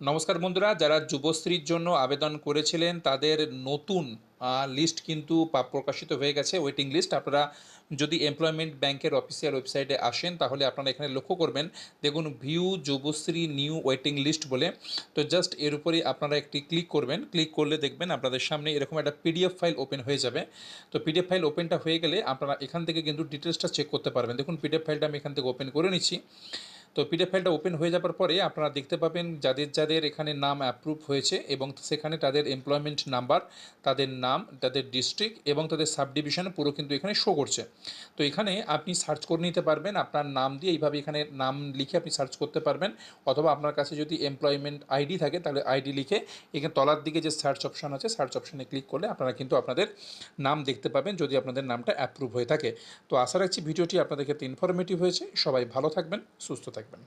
নমস্কার বন্ধুরা, যারা যুবশ্রীর জন্য আবেদন করেছিলেন তাদের নতুন লিস্ট কিন্তু প্রকাশিত হয়ে গেছে, ওয়েটিং লিস্ট। আপনারা যদি এমপ্লয়মেন্ট ব্যাংকের অফিসিয়াল ওয়েবসাইটে আসেন তাহলে আপনারা এখানে লক্ষ্য করবেন, দেখুন view Yuvashree new waiting list বলে। তো জাস্ট এর উপরেই আপনারা একটি ক্লিক করবেন। ক্লিক করলে দেখবেন আপনাদের সামনে এরকম একটা পিডিএফ ফাইল ওপেন হয়ে যাবে। তো পিডিএফ ফাইল ওপেনটা হয়ে গেলে আপনারা এখান থেকে কিন্তু ডিটেলসটা চেক করতে পারবেন। দেখুন পিডিএফ ফাইলটা আমি এখান থেকে ওপেন করে নিচ্ছি। তো পিডিএফ ফাইলটা ওপেন হয়ে যাওয়ার পরে আপনারা দেখতে পাবেন যাদের যাদের এখানে নাম অ্যাপ্রুভ হয়েছে এবং সেখানে তাদের এমপ্লয়মেন্ট নাম্বার, তাদের নাম, তাদের ডিস্ট্রিক্ট এবং তাদের সাব ডিভিশন পুরো কিন্তু এখানে শো করছে। তো এখানে আপনি সার্চ করে নিতে পারবেন আপনার নাম দিয়ে, এইভাবে এখানে নাম লিখে আপনি সার্চ করতে পারবেন। অথবা আপনার কাছে যদি এমপ্লয়মেন্ট আইডি থাকে তাহলে আইডি লিখে এখানে তলার দিকে যে সার্চ অপশান আছে, সার্চ অপশানে ক্লিক করলে আপনারা কিন্তু আপনাদের নাম দেখতে পাবেন যদি আপনাদের নামটা অ্যাপ্রুভ হয়ে থাকে। তো আশা রাখছি ভিডিওটি আপনাদের ক্ষেত্রে ইনফরমেটিভ হয়েছে। সবাই ভালো থাকবেন, সুস্থ থাকবেন।